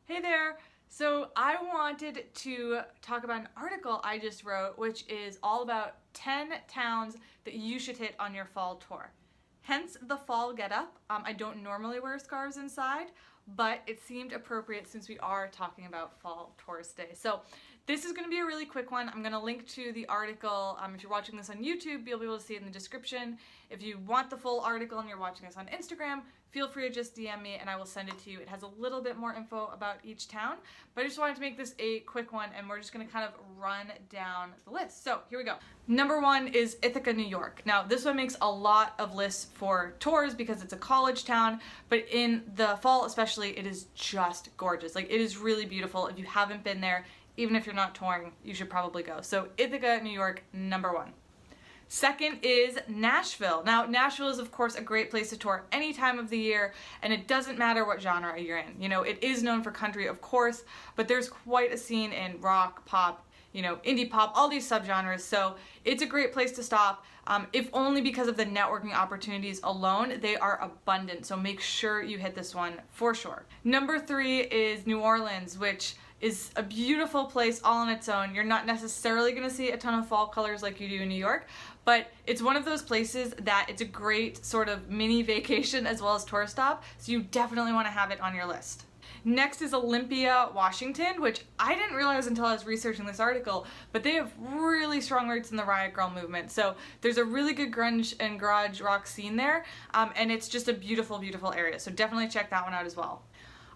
Hey there! So I wanted to talk about an article I just wrote, which is all about 10 towns that you should hit on your fall tour. Hence the fall get up. I don't normally wear scarves inside, but it seemed appropriate since we are talking about fall tourist day. So this is going to be a really quick one. I'm going to link to the article. If you're watching this on YouTube, you'll be able to see it in the description. If you want the full article and you're watching this on Instagram, feel free to just DM me and I will send it to you. It has a little bit more info about each town, but I just wanted to make this a quick one and we're just going to kind of run down the list. So here we go. Number 1 is Ithaca, New York. Now this one makes a lot of lists for tours because it's a college town, but in the fall especially, it is just gorgeous. Like, it is really beautiful. If you haven't been there, even if you're not touring, you should probably go. So Ithaca, New York, number 1. Second is Nashville. Now, Nashville is of course a great place to tour any time of the year, and it doesn't matter what genre you're in. You know, it is known for country, of course, but there's quite a scene in rock, pop, you know, indie pop, all these subgenres, so it's a great place to stop. If only because of the networking opportunities alone. They are abundant, so make sure you hit this one for sure. Number 3 is New Orleans, which is a beautiful place all on its own. You're not necessarily going to see a ton of fall colors like you do in New York, but it's one of those places that it's a great sort of mini vacation as well as tourist stop, so you definitely want to have it on your list. Next is Olympia, Washington, which I didn't realize until I was researching this article, but they have really strong roots in the Riot Grrrl movement. So there's a really good grunge and garage rock scene there, and it's just a beautiful, beautiful area. So definitely check that one out as well.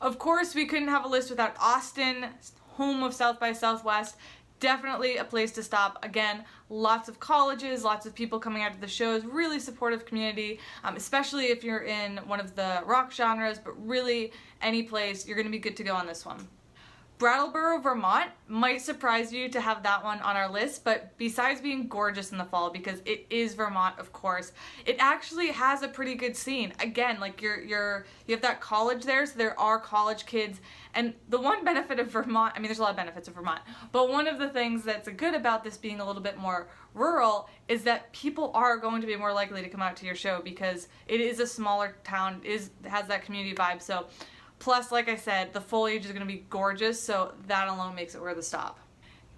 Of course, we couldn't have a list without Austin, home of South by Southwest. Definitely a place to stop. Again, lots of colleges, lots of people coming out to the shows, really supportive community, especially if you're in one of the rock genres, but really any place, you're going to be good to go on this one. Brattleboro, Vermont might surprise you to have that one on our list, but besides being gorgeous in the fall, because it is Vermont, of course, it actually has a pretty good scene. Again, like you have that college there, so there are college kids, and the one benefit of Vermont, I mean, there's a lot of benefits of Vermont, but one of the things that's good about this being a little bit more rural is that people are going to be more likely to come out to your show because it is a smaller town, has that community vibe. So plus, like I said, the foliage is going to be gorgeous, so that alone makes it worth a stop.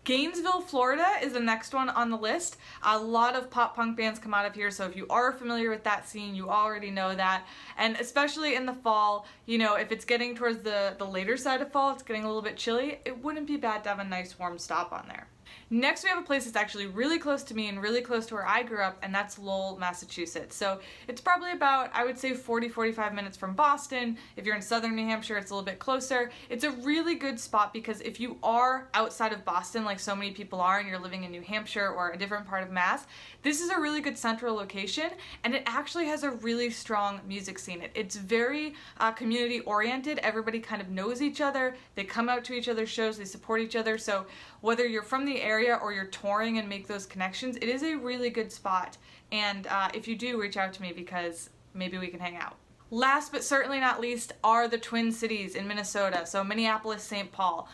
Gainesville, Florida is the next one on the list. A lot of pop punk bands come out of here, so if you are familiar with that scene, you already know that. And especially in the fall, you know, if it's getting towards the later side of fall, it's getting a little bit chilly, it wouldn't be bad to have a nice warm stop on there. Next, we have a place that's actually really close to me and really close to where I grew up, and that's Lowell, Massachusetts. So it's probably about, I would say, 40-45 minutes from Boston. If you're in southern New Hampshire, it's a little bit closer. It's a really good spot because if you are outside of Boston, like so many people are, and you're living in New Hampshire or a different part of Mass, this is a really good central location, and it actually has a really strong music scene. It's very community oriented. Everybody kind of knows each other. They come out to each other's shows. They support each other. So whether you're from the area or you're touring and make those connections, it is a really good spot. And if you do, reach out to me because maybe we can hang out. Last but certainly not least are the Twin Cities in Minnesota, so Minneapolis, St. Paul.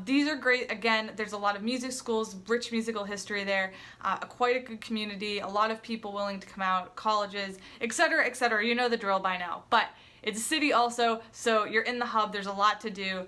These are great. Again, there's a lot of music schools, rich musical history there, quite a good community, a lot of people willing to come out, colleges, etc., etc. You know the drill by now. But it's a city also, so you're in the hub, there's a lot to do.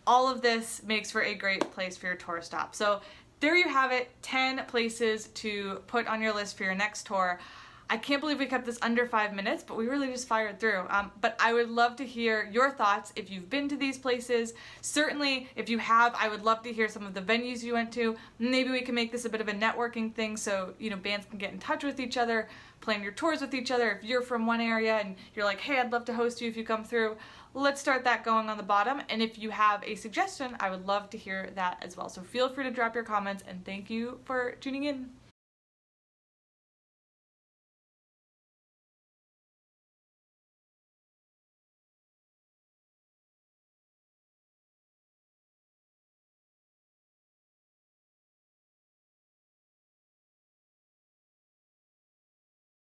All of this makes for a great place for your tour stop. So there you have it, 10 places to put on your list for your next tour. I can't believe we kept this under 5 minutes, but we really just fired through. But I would love to hear your thoughts if you've been to these places. Certainly, if you have, I would love to hear some of the venues you went to. Maybe we can make this a bit of a networking thing so, you know, bands can get in touch with each other, plan your tours with each other. If you're from one area and you're like, hey, I'd love to host you if you come through, let's start that going on the bottom. And if you have a suggestion, I would love to hear that as well. So feel free to drop your comments, and thank you for tuning in.